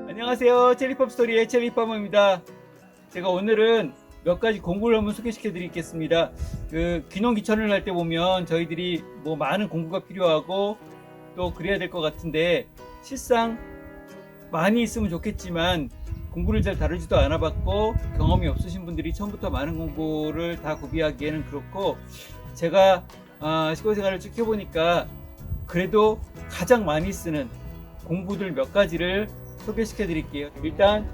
안녕하세요. 첼리펌 스토리의 첼리펌입니다. 제가 오늘은 몇 가지 공구를 한번 소개시켜 드리겠습니다. 귀농 귀촌을 할 때 보면 저희들이 뭐 많은 공구가 필요하고 또 그래야 될 것 같은데, 실상 많이 있으면 좋겠지만 공구를 잘 다루지도 않아 봤고 경험이 없으신 분들이 처음부터 많은 공구를 다 구비하기에는 그렇고, 제가 시골 생활을 쭉 해보니까 그래도 가장 많이 쓰는 공구들 몇 가지를 소개시켜 드릴게요. 일단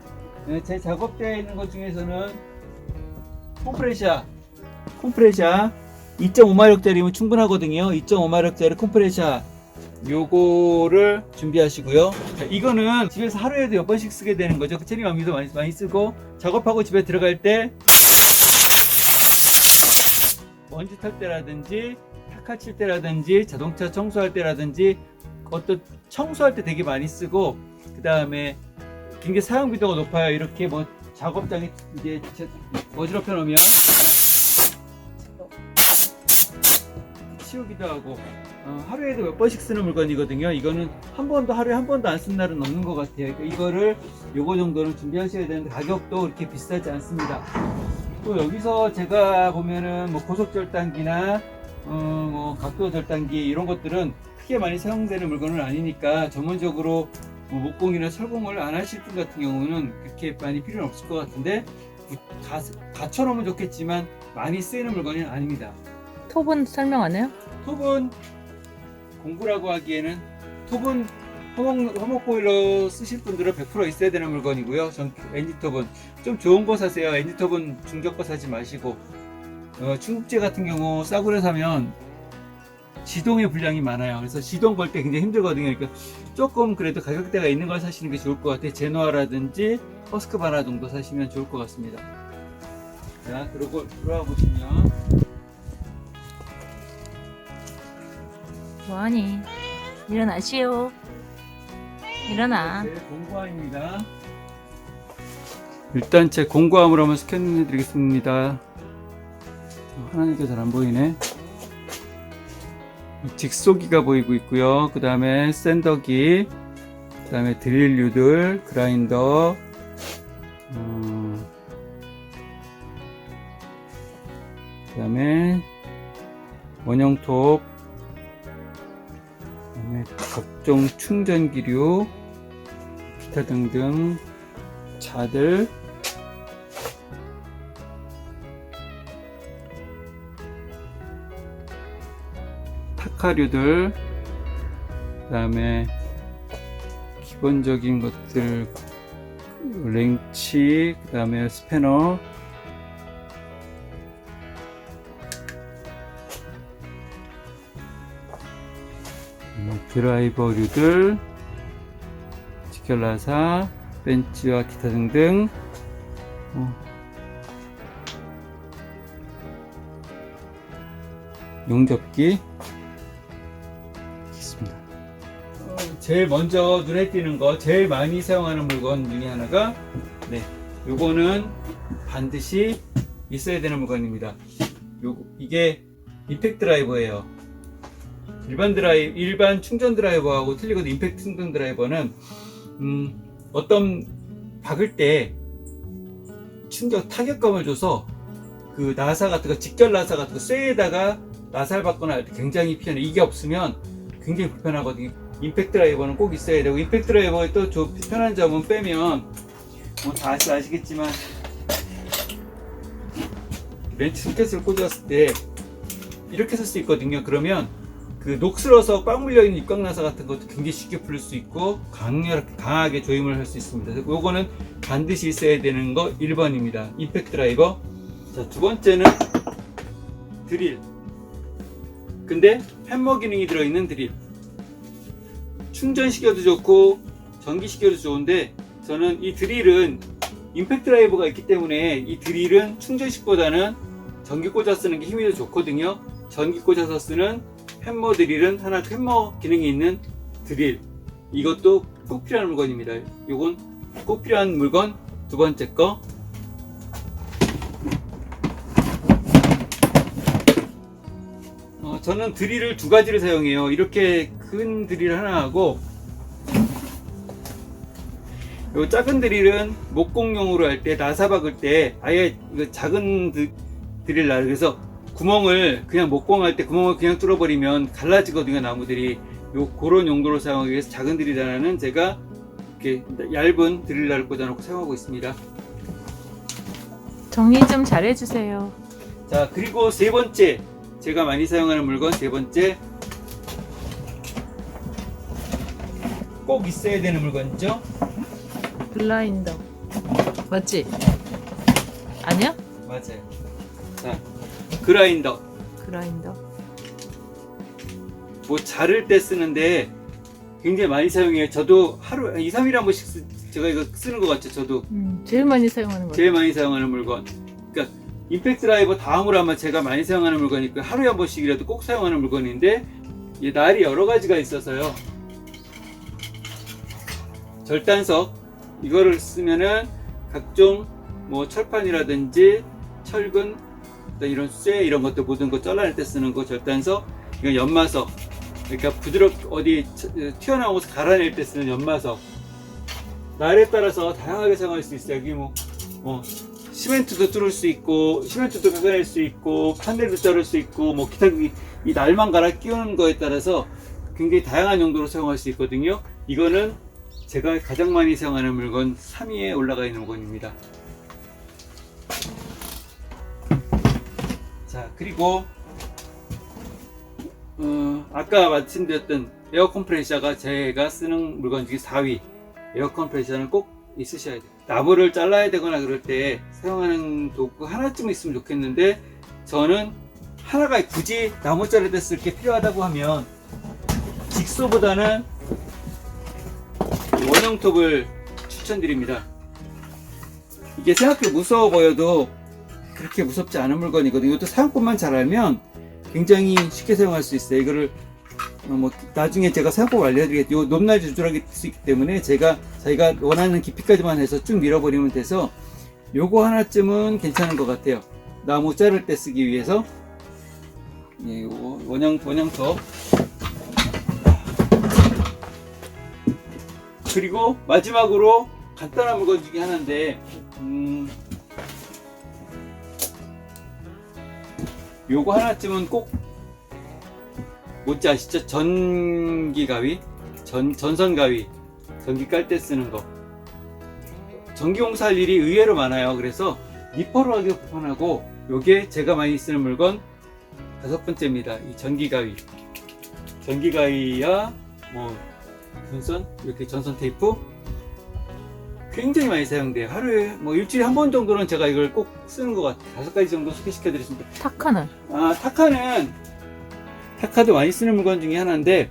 제 작업대에 있는 것 중에서는 콤프레샤 2.5마력짜리면 충분하거든요. 2.5마력짜리 콤프레샤 요거를 준비하시고요. 자, 이거는 집에서 하루에도 몇 번씩 쓰게 되는 거죠. 체리맘미도 많이 쓰고, 작업하고 집에 들어갈 때 먼지 탈 때라든지 타카 칠 때라든지 자동차 청소할 때라든지 어떤 청소할 때 되게 많이 쓰고, 그 다음에 굉장히 사용 빈도가 높아요. 이렇게 뭐 작업장에 이제 어지럽혀 놓으면 치우기도 하고, 하루에도 몇 번씩 쓰는 물건이거든요. 이거는 하루에 한 번도 안 쓴 날은 없는 것 같아요. 그러니까 이거를 요거 정도는 준비하셔야 되는데, 가격도 그렇게 비싸지 않습니다. 또 여기서 제가 보면은 뭐 고속절단기나 뭐 각도 절단기 이런 것들은 크게 많이 사용되는 물건은 아니니까, 전문적으로 뭐 목공이나 철공을 안 하실 분 같은 경우는 그렇게 많이 필요는 없을 것 같은데, 갖춰놓으면 좋겠지만 많이 쓰이는 물건은 아닙니다. 톱은 설명 안 해요? 톱은 공구라고 하기에는, 톱은 화목 보일러 쓰실 분들은 100% 있어야 되는 물건이고요. 엔지톱은 좀 좋은 거 사세요. 엔지톱은 중저가 사지 마시고, 중국제 같은 경우 싸구려 사면 시동의 불량이 많아요. 그래서 시동 걸 때 굉장히 힘들거든요. 그러니까 조금 그래도 가격대가 있는 걸 사시는 게 좋을 것 같아요. 제노아라든지 허스크바나 정도 사시면 좋을 것 같습니다. 자, 그리고 들어와 보시면, 뭐하니? 일어나시오. 일어나. 제 공구함입니다. 일단 제 공구함을 한번 스캔해 드리겠습니다. 하나니까 잘 안 보이네. 직소기가 보이고 있고요. 그 다음에 샌더기, 그 다음에 드릴 뉴들, 그라인더, 그 다음에 원형톱, 그 다음에 각종 충전기류, 기타 등등 자들, 타카류들, 그 다음에 기본적인 것들, 렌치, 그 다음에 스패너, 드라이버류들, 직결나사, 벤치와 기타 등등, 용접기 있습니다. 제일 먼저 눈에 띄는 거, 제일 많이 사용하는 물건 중에 하나가, 요거는 반드시 있어야 되는 물건입니다. 이게 임팩트 드라이버예요. 일반 충전 드라이버하고 틀리거든요. 임팩트 충전 드라이버는 어떤 박을 때 타격감을 줘서 그 나사 같은 거, 직결 나사 같은 거 쇠에다가 나사를 받거나 할 때 굉장히 편해. 이게 없으면 굉장히 불편하거든요. 임팩트 드라이버는 꼭 있어야 되고, 임팩트 드라이버의 또 편한 점은, 빼면 뭐 다 아시겠지만 렌치 소켓을 꽂았을 때 이렇게 쓸 수 있거든요. 그러면 그 녹슬어서 꽉 물려있는 입각나사 같은 것도 굉장히 쉽게 풀릴 수 있고, 강하게 조임을 할 수 있습니다. 요거는 반드시 있어야 되는 거 1번입니다. 임팩트 드라이버. 자, 두 번째는 드릴. 근데 햄머 기능이 들어있는 드릴. 충전시켜도 좋고 전기시켜도 좋은데, 저는 이 드릴은 임팩트 드라이버가 있기 때문에 이 드릴은 충전식보다는 전기 꽂아 쓰는 게 힘이 더 좋거든요. 전기 꽂아서 쓰는 햄머 드릴은 햄머 기능이 있는 드릴, 이것도 꼭 필요한 물건입니다. 요건 꼭 필요한 물건 두 번째 거. 저는 드릴을 두 가지를 사용해요. 이렇게 큰 드릴 하나 하고, 요 작은 드릴은 목공용으로 할 때, 나사 박을 때 아예 이거 작은 드릴 날, 그래서 구멍을 그냥 목공할 때 구멍을 그냥 뚫어버리면 갈라지거든요, 나무들이. 그런 용도로 사용하기 위해서 작은 드릴 하나는 제가 이렇게 얇은 드릴 날을 꽂아놓고 사용하고 있습니다. 정리 좀 잘해주세요. 자, 그리고 세 번째, 제가 많이 사용하는 물건 세 번째, 꼭 있어야 되는 물건이죠. 블라인더. 맞지? 아니야? 맞아요. 자, 그라인더. 그라인더. 뭐 자를 때 쓰는데 굉장히 많이 사용해요. 저도 하루 2, 3일에 한 번씩 제가 이거 쓰는 것 같죠. 저도 제일 많이 사용하는 거. 제일 많이 사용하는 물건. 그러니까 임팩트 드라이버 다음으로 아마 제가 많이 사용하는 물건이니까 하루에 한 번씩이라도 꼭 사용하는 물건인데, 이 날이 여러 가지가 있어서요. 절단석, 이거를 쓰면은 각종 뭐 철판이라든지 철근, 이런 쇠 이런 것들 모든 거 잘라낼 때 쓰는 거 절단석, 이건 연마석, 그러니까 부드럽게 어디 튀어나온 곳을 갈아낼 때 쓰는 연마석. 날에 따라서 다양하게 사용할 수 있어요. 여기 뭐 시멘트도 뚫을 수 있고, 시멘트도 깎아낼 수 있고, 판넬도 자를 수 있고, 뭐 기타, 이 날만 갈아 끼우는 거에 따라서 굉장히 다양한 용도로 사용할 수 있거든요. 이거는 제가 가장 많이 사용하는 물건 3위에 올라가 있는 물건입니다. 자, 그리고 아까 말씀드렸던 에어 컴프레셔가 제가 쓰는 물건 중에 4위. 에어 컴프레셔는 꼭 있으셔야 돼요. 나무를 잘라야 되거나 그럴 때 사용하는 도구 하나쯤 있으면 좋겠는데, 저는 하나가 굳이 나무 자를 때 쓸 게 필요하다고 하면 직소보다는 원형톱을 추천드립니다. 이게 생각보다 무서워 보여도 그렇게 무섭지 않은 물건이거든요. 이것도 사용법만 잘 알면 굉장히 쉽게 사용할 수 있어요. 이거를 뭐 나중에 제가 사용법 알려드리겠죠. 높낮이 조절하기 수 있기 때문에 자기가 원하는 깊이까지만 해서 쭉 밀어버리면 돼서 요거 하나쯤은 괜찮은 것 같아요. 나무 자를 때 쓰기 위해서. 예, 원형톱. 그리고 마지막으로 간단한 물건 중에 하나인데, 요거 하나쯤은 꼭 뭔지 아시죠? 전기 가위, 전선 가위, 전기 깔 때 쓰는 거. 전기 공사할 일이 의외로 많아요. 그래서 니퍼로 하기가 불편하고, 요게 제가 많이 쓰는 물건 5번째입니다. 이 전기 가위. 전기 가위야 뭐 전선, 이렇게 전선 테이프 굉장히 많이 사용돼요. 하루에 뭐 일주일에 한 번 정도는 제가 이걸 꼭 쓰는 것 같아요. 5가지 정도 소개시켜 드렸습니다. 타카는? 타카도 많이 쓰는 물건 중에 하나인데,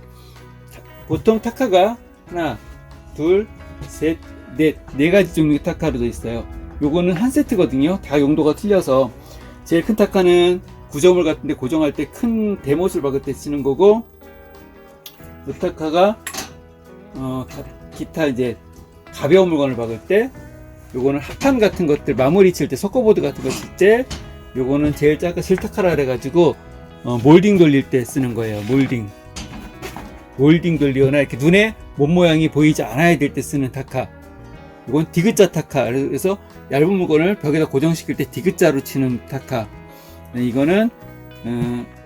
보통 타카가 하나, 둘, 셋, 넷, 4가지 종류의 타카로 되어 있어요. 요거는 한 세트거든요. 다 용도가 틀려서. 제일 큰 타카는 구조물 같은데 고정할 때 큰 대못을 박을 때 쓰는 거고, 이 타카가 기타 이제 가벼운 물건을 박을 때, 요거는 합판 같은 것들 마무리 칠 때, 석고보드 같은 거 칠 때, 요거는 제일 작은 실타카라 그래가지고 몰딩 돌릴 때 쓰는 거예요. 몰딩 돌리거나 이렇게 눈에 몸 모양이 보이지 않아야 될 때 쓰는 타카. 이건 디귿자 타카. 그래서 얇은 물건을 벽에다 고정시킬 때 디귿자로 치는 타카. 이거는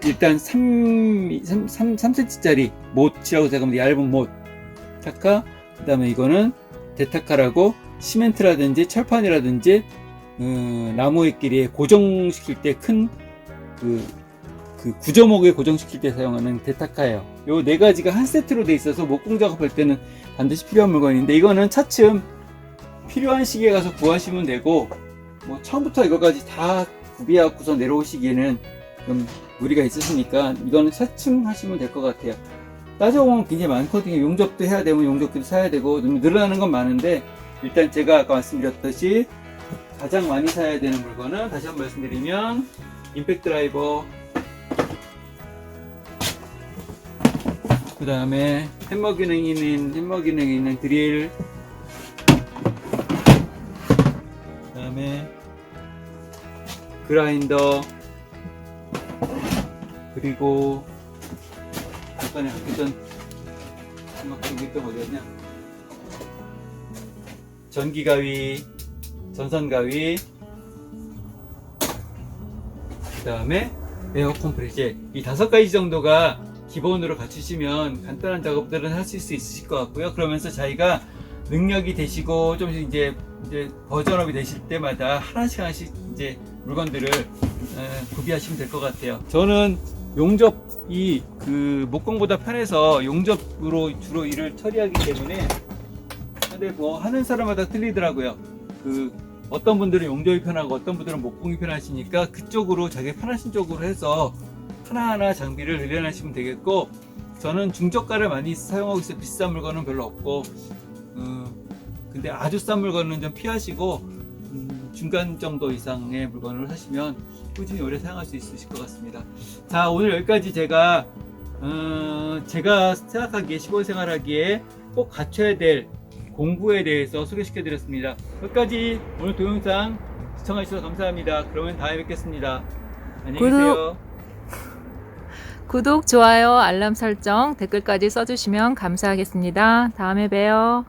일단 3cm짜리 못이라고 생각하면 얇은 못 타카. 그 다음에 이거는 대타카라고 시멘트라든지 철판이라든지 나무의끼리에 고정시킬 때 큰 그 구조목에 고정시킬 때 사용하는 대타카예요. 요 4가지가 한 세트로 돼 있어서 목공 작업할 때는 반드시 필요한 물건인데, 이거는 차츰 필요한 시기에 가서 구하시면 되고, 뭐 처음부터 이거까지 다 구비하고서 내려오시기에는 좀 무리가 있으시니까 이거는 차츰 하시면 될 것 같아요. 따져보면 굉장히 많거든요. 용접도 해야 되면 용접기도 사야 되고, 늘어나는 건 많은데, 일단 제가 아까 말씀드렸듯이 가장 많이 사야 되는 물건은, 다시 한번 말씀드리면 임팩트 드라이버, 그 다음에 햄머 기능이 있는 드릴, 그 다음에 그라인더, 그리고 잠깐에 아끼던 이만큼 있던 어디였냐? 전기 가위, 전선 가위, 그 다음에 에어컨 프레제. 이 5가지 정도가 기본으로 갖추시면 간단한 작업들은 하실 수 있으실 것 같고요. 그러면서 자기가 능력이 되시고 좀 이제 버전업이 되실 때마다 하나씩 이제 물건들을 구비하시면 될 것 같아요. 저는 용접이 그 목공보다 편해서 용접으로 주로 일을 처리하기 때문에, 근데 뭐 하는 사람마다 틀리더라고요. 그 어떤 분들은 용접이 편하고 어떤 분들은 목공이 편하시니까 그쪽으로 자기 편하신 쪽으로 해서 하나하나 장비를 늘려나시면 되겠고, 저는 중저가를 많이 사용하고 있어요. 비싼 물건은 별로 없고, 근데 아주 싼 물건은 좀 피하시고 중간 정도 이상의 물건을 사시면 꾸준히 오래 사용할 수 있으실 것 같습니다. 자, 오늘 여기까지 제가 생각하기에 시골 생활하기에 꼭 갖춰야 될 공구에 대해서 소개시켜 드렸습니다. 여기까지 오늘 동영상 시청해 주셔서 감사합니다. 그러면 다음에 뵙겠습니다. 안녕히 계세요. 구독, 좋아요, 알람 설정, 댓글까지 써주시면 감사하겠습니다. 다음에 봬요.